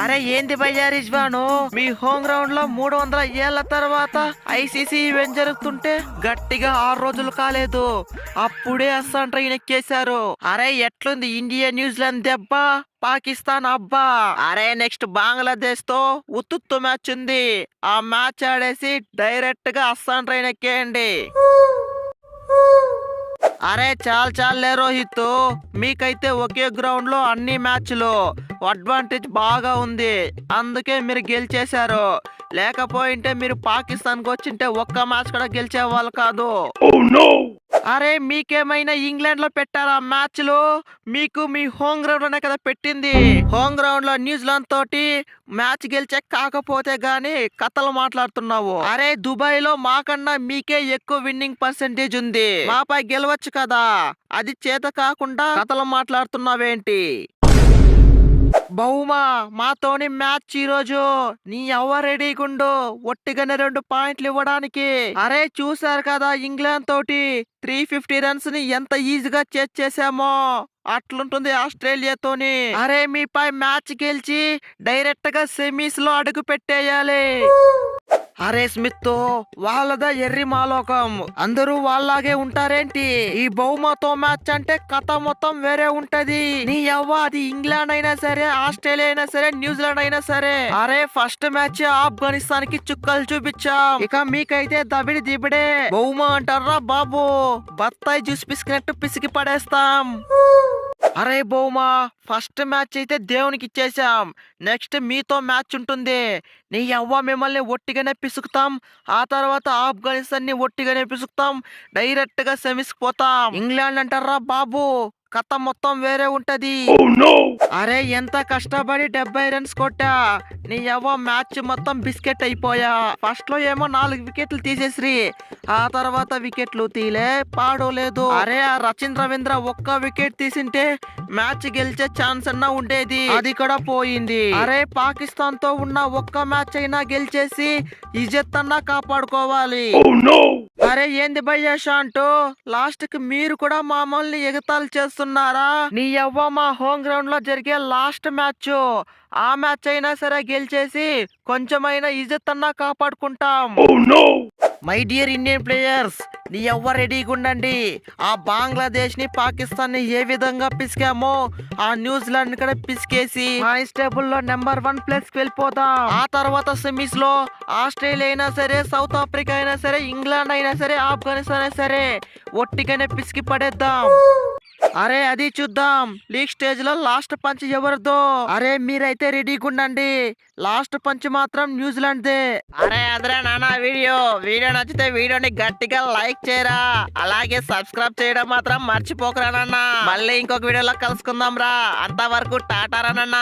అరే ఏంది భయ్యా రిజ్వాను, మీ హోమ్ గ్రౌండ్ లో 300 ఏళ్ల తర్వాత ఐసీసీ ఈవెంట్ జరుగుతుంటే గట్టిగా 6 రోజులు కాలేదు, అప్పుడే అస్సాం ట్రైన్ ఎక్కేశారు. అరే ఎట్లుంది ఇండియా న్యూజిలాండ్ దెబ్బ, పాకిస్తాన్ అబ్బా. అరే నెక్స్ట్ బంగ్లాదేశ్ తో ఉత్తుత్తు మ్యాచ్ ఉంది, ఆ మ్యాచ్ ఆడేసి డైరెక్ట్ గా అస్సాం ట్రైన్ ఎక్కేయండి. అరే చాలే రోహిత్, మీకైతే ఒకే గ్రౌండ్ లో అన్ని మ్యాచ్లు అడ్వాంటేజ్ బాగా ఉంది, అందుకే మీరు గెలిచేశారు. లేకపోయింటే మీరు పాకిస్తాన్ కు వచ్చింటే ఒక్క మ్యాచ్ కూడా గెలిచే వాళ్ళు కాదు. అరే మీకేమైనా ఇంగ్లాండ్ లో పెట్టారా మ్యాచ్లు? మీకు మీ హోమ్ గ్రౌండ్ లోనే కదా పెట్టింది. హోమ్ గ్రౌండ్ లో న్యూజిలాండ్ తోటి మ్యాచ్ గెలిచే కాకపోతే గాని కథలు మాట్లాడుతున్నావు. అరే దుబాయ్ లో మాకన్నా మీకే ఎక్కువ విన్నింగ్ పర్సెంటేజ్ ఉంది, మాపై గెలవచ్చు కదా, అది చేత కాకుండా కథలు మాట్లాడుతున్నావేంటి? బహుమా మాతోని మ్యాచ్ ఈ రోజు, నీ ఎవ్వ రెడీగుండు ఒట్టిగానే 2 పాయింట్లు ఇవ్వడానికి. అరే చూసారు కదా ఇంగ్లాండ్ తోటి 350 రన్స్ ని ఎంత ఈజీగా చేసామో, అట్లుంటుంది ఆస్ట్రేలియాతోని. అరే మీపై మ్యాచ్ గెలిచి డైరెక్ట్ గా సెమీస్ లో అడుగు పెట్టేయాలి. అరే స్మిత్, వాళ్ళదా ఎర్రి మాలోకం, అందరూ వాళ్ళలాగే ఉంటారేంటి? ఈ బహుమతో మ్యాచ్ అంటే కథ మొత్తం వేరే ఉంటది. నీ అవ్వ అది ఇంగ్లాండ్ అయినా సరే, ఆస్ట్రేలియా అయినా సరే, న్యూజిలాండ్ అయినా సరే. అరే ఫస్ట్ మ్యాచ్ ఆఫ్ఘనిస్తాన్ కి చుక్కలు చూపించాం, ఇక మీకైతే దబిడి దిబిడే. బహుమా అంటారా బాబు, బత్తాయి జ్యూస్ పిసికినట్టు పిసికి పడేస్తాం. అరే బౌమా, ఫస్ట్ మ్యాచ్ అయితే దేవునికి ఇచ్చేసాం, నెక్స్ట్ మీతో మ్యాచ్ ఉంటుంది. నీ అవ్వ మిమ్మల్ని ఒట్టిగానే పిసుకుతాం, ఆ తర్వాత ఆఫ్ఘనిస్తాన్ ని ఒట్టిగానే పిసుకుతాం, డైరెక్ట్ గా సెమీస్ పోతాం. ఇంగ్లాండ్ అంటారా బాబు, కథ మొత్తం వేరే ఉంటది. అరే ఎంత కష్టపడి 70 రన్స్ కొట్టా, నీ అవ్వ మ్యాచ్ మొత్తం బిస్కెట్ అయిపోయా. ఫస్ట్ లో ఏమో 4 వికెట్లు తీసేసి, ఆ తర్వాత వికెట్లు తీలే పాడోలేదు. అరే ఆ రచిన్ రవీంద్ర ఒక్క వికెట్ తీసింటే మ్యాచ్ గెలిచే ఛాన్స్ అన్నా ఉండేది, అది కూడా పోయింది. అరే పాకిస్తాన్ తో ఉన్న ఒక్క మ్యాచ్ అయినా గెలిచేసి ఇజ్జత్ అన్నా కాపాడుకోవాలి. అరే ఏంది భయ్యా షాంటూ, లాస్ట్ కి మీరు కూడా మమ్మల్ని ఎగతాళి చేస్తున్నారా? నీ అవ్వ మా హోమ్ గ్రౌండ్ లో జరిగే లాస్ట్ మ్యాచ్, ఆ మ్యాచ్ అయినా సరే గెలిచేసి కొంచెమైనా ఇజ్జత్ అన్నా కాపాడుకుంటాం. మై డియర్ ఇండియన్ ప్లేయర్స్, నీ ఎవ్వ రెడీగా ఉండండి. ఆ బంగ్లాదేశ్ ని పాకిస్తాన్ ని ఏ విధంగా పిసికామో ఆ న్యూజిలాండ్ కూడా పిసికేసి పాయింట్స్ టేబుల్ లో నెంబర్ 1 ప్లేస్ కి వెళ్ళిపోతాం. ఆ తర్వాత సెమీస్ లో ఆస్ట్రేలియా అయినా సరే, సౌత్ ఆఫ్రికా అయినా సరే, ఇంగ్లాండ్ అయినా సరే, ఆఫ్ఘనిస్తాన్ అయినా సరే ఒట్టిగానే పిసికి పడేద్దాం. అరే అది చూద్దాం లీగ్ స్టేజ్ లో లాస్ట్ పంచ్ ఎవరిదో. అరే మీరైతే రెడీగా ఉండండి, లాస్ట్ పంచ్ మాత్రం న్యూజిలాండ్ దే. అరే అదరా నానా, వీడియో నచ్చితే వీడియోని గట్టిగా లైక్ చేయరా, అలాగే సబ్స్క్రైబ్ చేయడం మాత్రం మర్చిపోకరా నాన్న. మళ్ళీ ఇంకొక వీడియోలో కలుసుకుందాం రా, అంతవరకు టాటారా నాన్న.